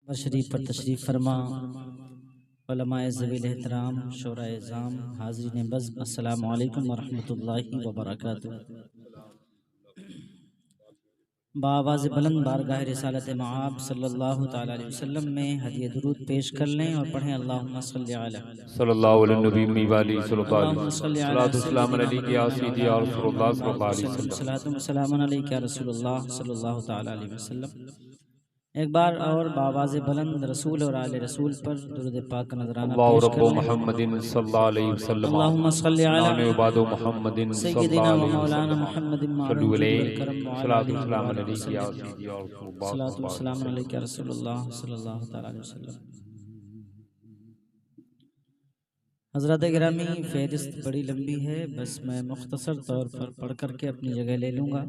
शरीफ पर तशरीफ़ फरमा, उलमाए ज़वील एहतराम, शोराए ज़ाम, हाज़रीन बज़्म, अस्सलामु अलैकुम वरहमतुल्लाहि वबरकातुहू। बावाज़ बुलंद बारगाह रिसालत मआब सल्लल्लाहु तआला अलैहि वसल्लम में हदिया दुरूद पेश कर लें और पढ़ें अल्लाहुम्मा सल्लि अला सल्लल्लाहु अलैहि नबी वाली अल्लाहुम्मा सल्लि अला सल्लल्लाहु अलैहि या सय्यिदिना सय्यदी या रसूलुल्लाह सल्लल्लाहु अलैहि वसल्लम वसल्लम। सलातुन व सलामुन अलैका या रसूलुल्लाह सल्लल्लाहु तआला अलैहि वसल्लम। एक बार और बावाज़ बुलंद रसूल और आले रसूल पर दुरूद पाक का नजराना अल्लाहु पेश कर रब्बु लें। मुहम्मदिन सल्लल्लाहु अलैहि वसल्लम अल्लाहुम्मा सल्लि अला नाने उबादो मुहम्मदिन सय्यिदिना सल्लल्लाहु व अलैहि मौलाना वसल्लम मुहम्मदिन सल्लु माअल जुद वल अलैहि करम व अला सलातु आलिहि व सलाम बारिक अलैहि या वसल्लम। सय्यदी या रसूलुल्लाह सलातु व सल्लल्लाहु अलैहि सलाम अलैका या वसल्लम। रसूलुल्लाह सल्लल्लाहु तआला अलैहि वसल्लम। हज़रात गिरामी, फ़हरिस्त बड़ी लंबी है, बस मैं मुख्तसर तौर पर पढ़ करके अपनी जगह ले लूँगा।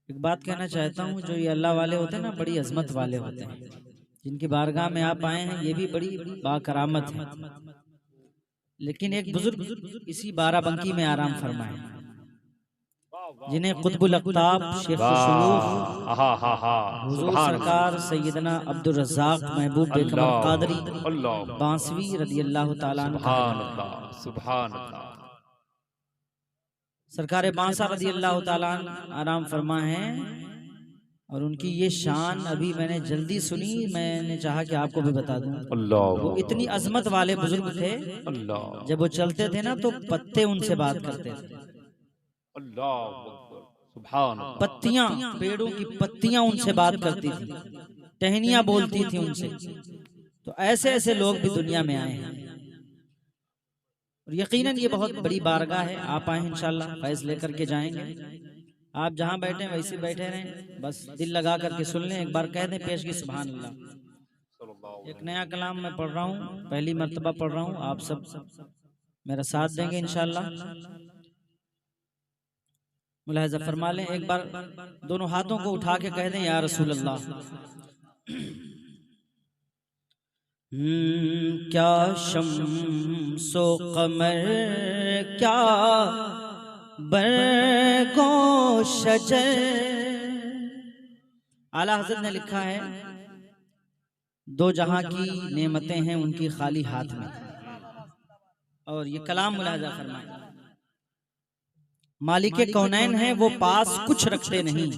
एक बात कहना चाहता हूँ, जो ये अल्लाह वाले होते हैं ना, बड़ी अज़मत वाले होते हैं, जिनकी बारगाह में आप आए हैं, ये भी बड़ी बाकरामत है। लेकिन एक बुजुर्ग इसी बाराबंकी में आराम फरमाए, जिन्हें कुतुबुल अक़ताब शेख हुजूर सरकार सैयदना अब्दुल रज़्ज़ाक़ महबूब बेकमल क़ादरी बांसवी रदियल्लाहु ताला अन्हु कहा जाता है। सुभान अल्लाह। सरकार बांसा रदियल्लाहु ताला अन्हु आराम फरमा है, और उनकी ये शान अभी मैंने जल्दी सुनी, मैंने चाहा कि आपको भी बता दूं। वो इतनी अजमत वाले बुजुर्ग थे, जब वो चलते थे ना तो पत्ते उनसे बात करते थे। पत्तियां, पेड़ों की पत्तियां उनसे बात करती थी, टहनियां बोलती थी उनसे। तो ऐसे ऐसे लोग भी दुनिया में आए हैं, और यकीनन ये बहुत बड़ी बारगाह है। आप आए इंशाल्लाह, फैज़ लेकर के जाएंगे। आप जहां बैठे वैसे बैठे रहें, बस दिल लगा करके सुन लें। एक बार कह दें पेश की सुभान अल्लाह। एक नया कलाम मैं पढ़ रहा हूँ, पहली मर्तबा पढ़ रहा हूँ, आप सब मेरा साथ देंगे इंशाल्लाह। मुलाहिज़ा फरमा लें। एक बार दोनों हाथों को उठा के कह दें, या रसूल अल्लाह। क्या शम्सो कमर, क्या बरगो शजर। आला हज़रत ने लिखा है, दो जहां की नेमतें हैं उनकी खाली हाथ में। और ये कलाम मुलाहिज़ा फरमाए, मालिके कौनैन है वो पास कुछ रखते नहीं,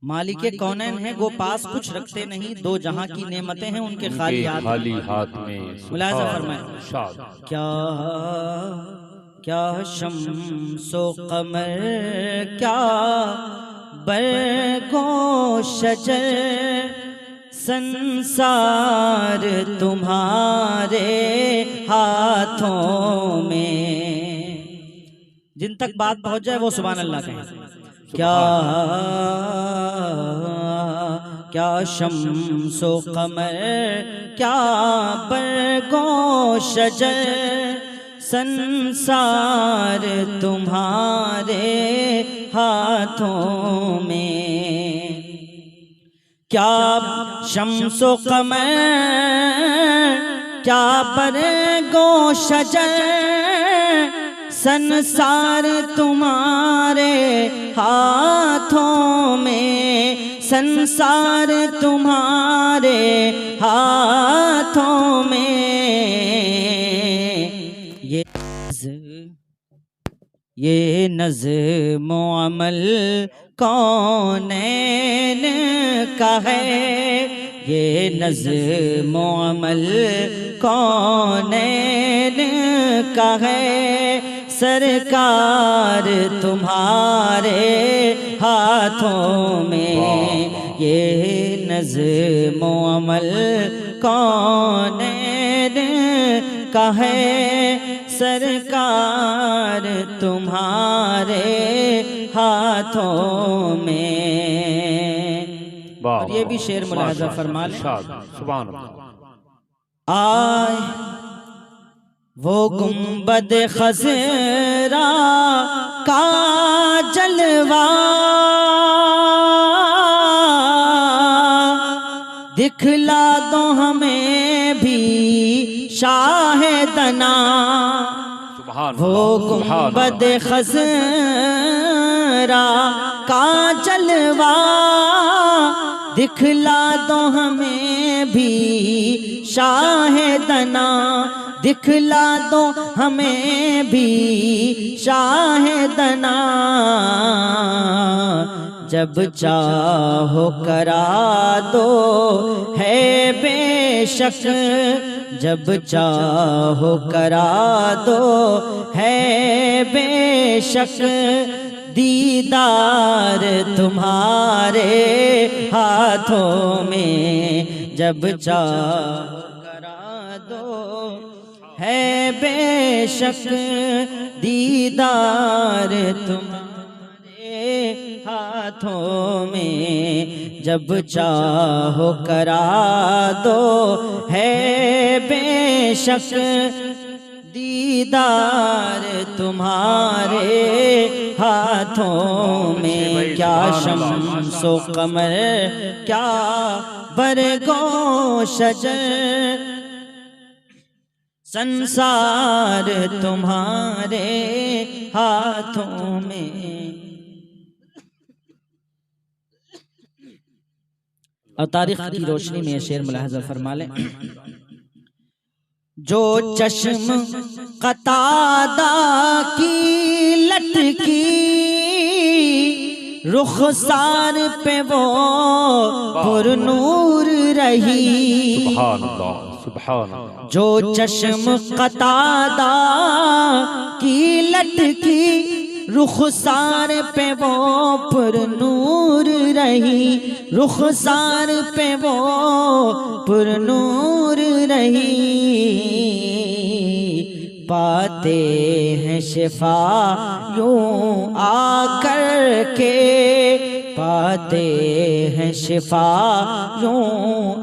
मालिके कौनैन है वो पास कुछ रखते नहीं, दो जहां की नेमतें हैं उनके खाली हाथ में। मुलाहिज़ा फरमाए, क्या शम्सो कमर, क्या बरगो शजर, संसार तुम्हारे हाथों में। जिन तक बात पहुंच जाए वो सुभान अल्लाह कहें। क्या शम्सो कमर, क्या बरगो शजर, संसार तुम्हारे हाथों में। क्या शम्सो कमर, क्या बरगो शजर, संसार तुम्हारे हाथों में, संसार तुम्हारे हाथों में। ये नज़्म अमल कौनैन का है, ये नज़्म अमल कौनैन का है, सरकार तुम्हारे हाथों में। ये नज़्म अमल कौनैन का है, सरकार तुम्हारे हाथों में। और ये भी शेर मुलाहिज़ा फरमा लें, सुभान अल्लाह। आए वो गुंबद खज़रा का जलवा, दिखला दो हमें भी शाहिदना। वो गुंबद खज़रा का जलवा, दिखला दो हमें भी शाहिदना, दिखला दो हमें भी शाहिदना, जब चाहो करा दो है बेशक, जब चाहो करा दो है बेशक, दीदार तुम्हारे हाथों में, जब चाहो करा दो है बेशक, दीदार तुम्हारे हाथों में, जब चाहो करा दो है बेशक, दीदार तुम्हारे हाथों में। क्या शम्सो कमर क्या बरगो शजर, संसार तुम्हारे हाथों में। और तारीख की रोशनी में शेर मुलाहजा फरमा लें। जो चश्म कतादा की लटकी, रुखसार पे वो पुरनूर रही। सुभान अल्लाह, सुभान अल्लाह। जो चश्म कतादा की लटकी, रुखसार पे वो पुरनूर रही, रुखसार पे वो पुरनूर रही। पाते हैं शिफा यूं आकर के, पाते हैं शिफा यूं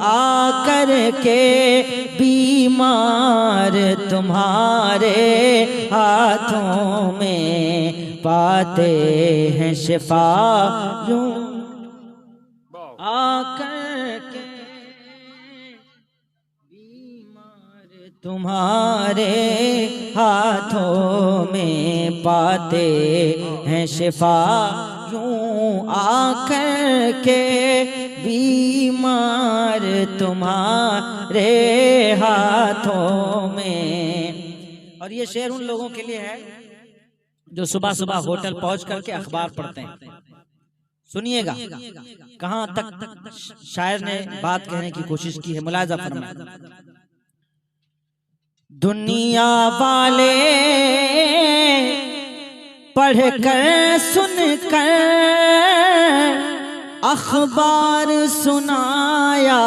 आकर के, बीमार तुम्हारे हाथों में, पाते हैं शिफा यूं आकर के, बीमार तुम्हारे हाथों में, पाते हैं शिफा यूं आकर के, बीमार तुम्हारे हाथों में। और ये शेर उन लोगों के लिए है जो सुबह सुबह होटल पहुंच करके अखबार पढ़ते हैं। सुनिएगा कहां तक शायर ने बात कहने की कोशिश की है, मुलाजा फरमाएं। दुनिया वाले पढ़कर सुनकर अखबार सुनाया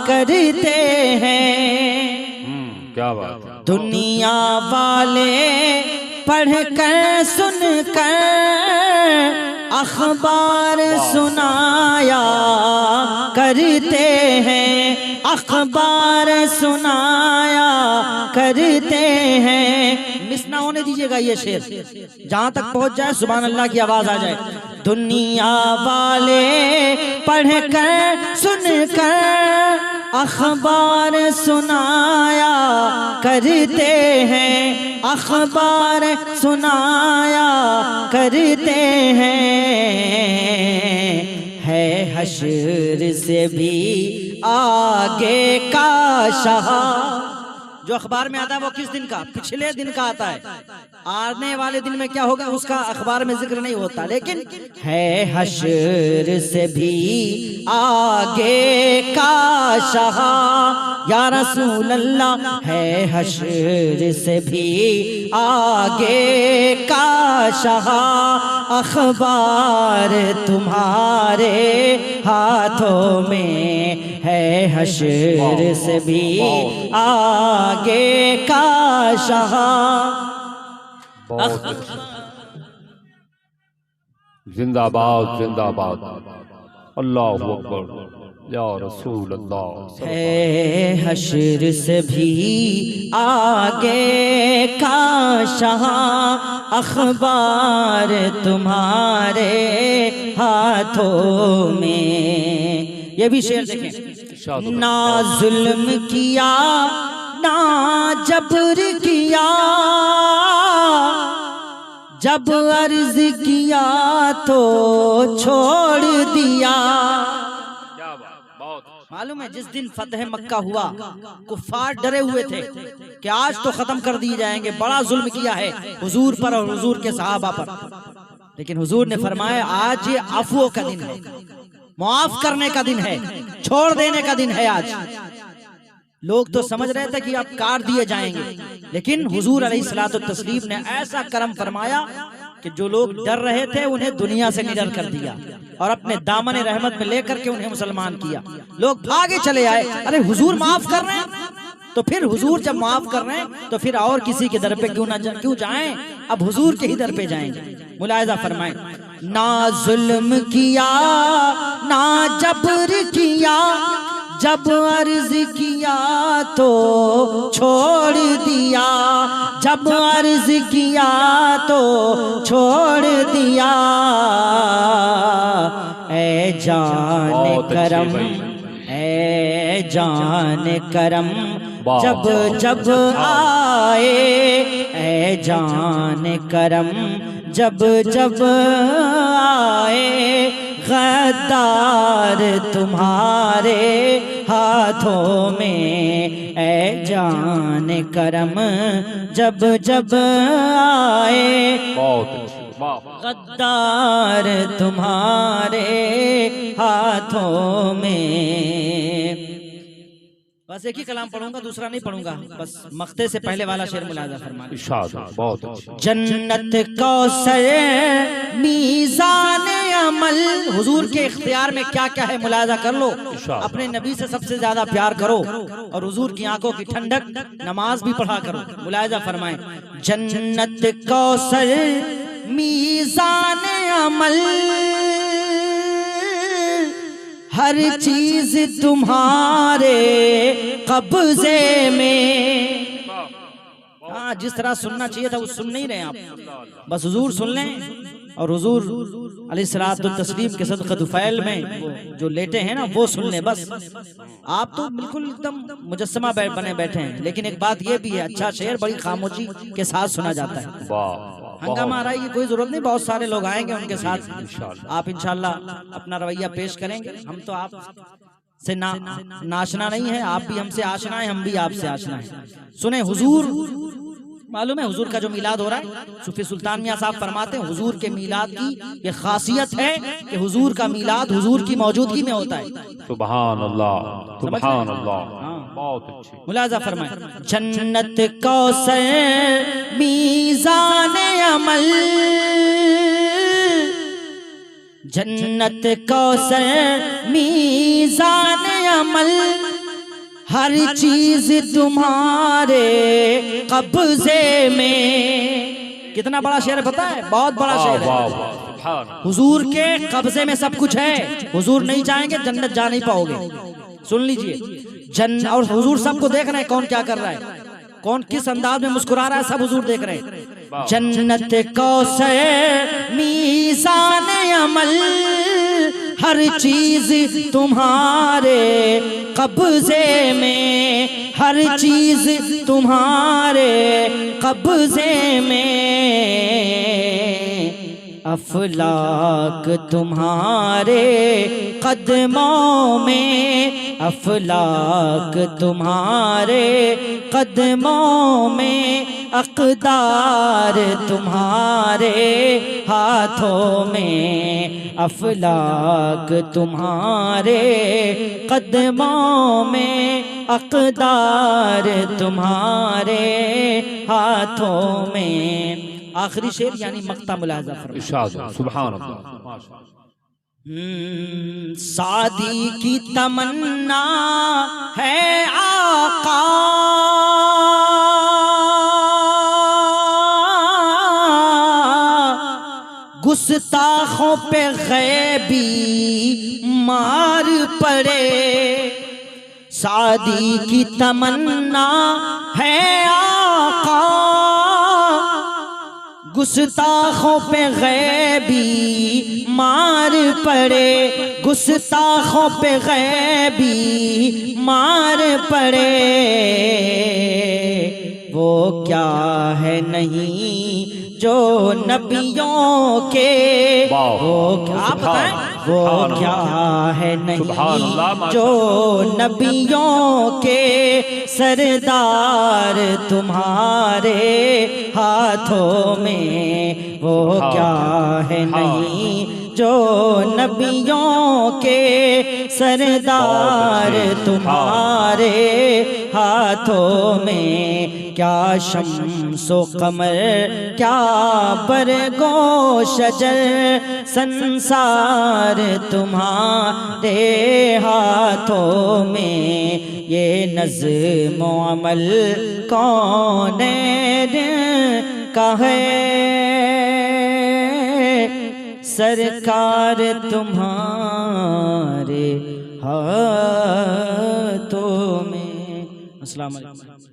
करते हैं। क्या बात है। दुनिया वाले पढ़कर सुनकर अखबार सुनाया करते हैं, अखबार सुनाया करते हैं। मिस ना होने दीजिएगा ये शेर, जहां तक पहुंच जाए सुभान अल्लाह की आवाज आ जाए। दुनिया वाले पढ़कर सुनकर अखबार सुनाया करते हैं, अखबार सुनाया करते हैं। है हश्र से भी आगे का शाह, जो अखबार में आता है वो किस दिन का? पिछले दिन का आता है। आने वाले दिन में क्या होगा उसका अखबार में जिक्र नहीं होता, लेकिन है हश्र से भी आगे का शाह या रसूल अल्लाह, है हश्र से भी आगे का शाह। अखबार तुम्हारे हाथों में है, हश्र से भी आगे का शाह। जिंदाबाद जिंदाबाद, अल्लाहु अकबर या रसूल अल्लाह। है हश्र से भी आगे का शाह, अखबार तुम्हारे हाथों में। ये भी शेर देखें। ना जुल्म किया ना जबर किया, जब अर्ज किया तो छोड़ दिया। मालूम है जिस दिन फतह मक्का हुआ कुफ्फार डरे हुए थे कि आज तो खत्म कर दिए जाएंगे, बड़ा जुल्म किया है हुजूर पर और हुजूर के सहाबा पर। लेकिन हुजूर ने फरमाया आज ये अफवों का दिन है, मुआफ करने का दिन है, छोड़ देने का दिन है। आज लोग तो समझ रहे थे कि अब काट दिए जाएंगे, लेकिन हुजूर अलैहिस्सलातु तस्लीम ने ऐसा करम फरमाया कि जो लोग डर रहे थे उन्हें दुनिया से निडर कर दिया और अपने दामन रहमत में लेकर के उन्हें मुसलमान किया। लोग भागे चले आए, अरे हुजूर माफ कर रहे हैं, तो फिर हुजूर जब माफ कर रहे हैं तो फिर और किसी के दर पे क्यों जाएं, अब हुजूर के ही दर पे जाएंगे। मुलाहिजा फरमाएं, ना जुल्म किया ना जबर किया, जब अर्ज किया तो छोड़ दिया, जब अर्ज किया तो छोड़ दिया। ऐ जान करम, ऐ जान करम जब जब आए, ऐ जान करम जब जब आए, गद्दार तुम्हारे हाथों में, ऐ जान करम जब जब आए, गद्दार तुम्हारे हाथों में। बस एक ही कलाम पढ़ूंगा, दूसरा नहीं पढ़ूंगा, बस मक्ते से पहले वाला शेर मुलाजा फरमाना। बहुत अच्छा। जन्नत कौसर मीज़ान अमल, हुजूर के इख्तियार में क्या क्या है मुलाजा कर लो। अपने नबी से सबसे ज्यादा प्यार करो और हुजूर की आंखों की ठंडक नमाज भी पढ़ा करो। मुलाजा फरमाएं, जन्नत कौसर मीज़ान अमल, हर चीज तुम्हारे कब्जे में। हाँ, जिस तरह सुनना चाहिए था वो सुन नहीं रहे आप, बस हुजूर सुन लें और हुजूर अलैहिस्सलातु तस्लीम के सदक़े दुफ़ैल में वो जो लेटे हैं ना वो सुन लें। बस आप तो बिल्कुल एकदम मुजस्समा बने बैठे हैं। लेकिन एक बात ये भी है, अच्छा शेर बड़ी खामोशी के साथ सुना जाता है। हंगामा आ रहा है की कोई जरूरत नहीं, बहुत सारे लोग आएंगे उनके साथ आप इंशाल्लाह अपना रवैया पेश करेंगे। हम तो आप से नाशना नहीं है, आप भी हमसे आशना है, हम भी आपसे आशना है। सुने, हुजूर मालूम है हुजूर का जो मिलाद हो रहा है, सूफी सुल्तान मियां साहब फरमाते हैं हुजूर के मिलाद की ये खासियत है कि हुजूर का मिलाद हुजूर की मौजूदगी में होता है। सुभान अल्लाह, सुभान अल्लाह, बहुत अच्छी। मुलाजा फरमाए, जन्नत कौसर मीज़ान अमल, जन्नत कौसर मीज़ान अमल, हर चीज तुम्हारे कब्जे में। कितना बड़ा शेर पता है, बहुत बड़ा शेर है। हुजूर के कब्जे में सब कुछ है, हुजूर नहीं जाएंगे जन्नत जा नहीं पाओगे। सुन लीजिए, और हुजूर सबको देख रहे हैं कौन क्या कर रहा है, कौन किस अंदाज में मुस्कुरा रहा है, सब हुजूर देख रहे हैं। जन्नत कौसर मीज़ान अमल, हर चीज तुम्हारे कब्जे में, हर चीज तुम्हारे कब्जे में। अफलाक तुम्हारे कदमों में, अफलाक तुम्हारे कदमों में, अक़दार तुम्हारे हाथों में, अफलाक तुम्हारे कदमों में, अक़दार तुम्हारे हाथों में। आखिरी शेर यानी मक्ता मुलाज़ा फरमाइए। सुभान अल्लाह। सादी की तमन्ना है आका, गुस्ताखों पे गैबी मार पड़े। सादी की तमन्ना है आका, गुस्ताखों पे गैबी मार पड़े, गुस्ताखों पे गैबी मार पड़े। वो क्या है नहीं जो नबियों के, वो क्या, आप बताएं वो सुभान क्या अल्लाह, है सुभान नहीं अल्लाह, जो नबियों के सरदार तुम्हारे हाथों में, वो सुभान क्या है नहीं जो नबियों के सरदार तुम्हारे हाथों में। क्या शम्सो कमर क्या बरगो शजर संसार तुम्हारे हाथों में। ये नज़्म अमल कौन का है सरकार तुम्हारे हाथों में। अस्सलाम वालेकुम।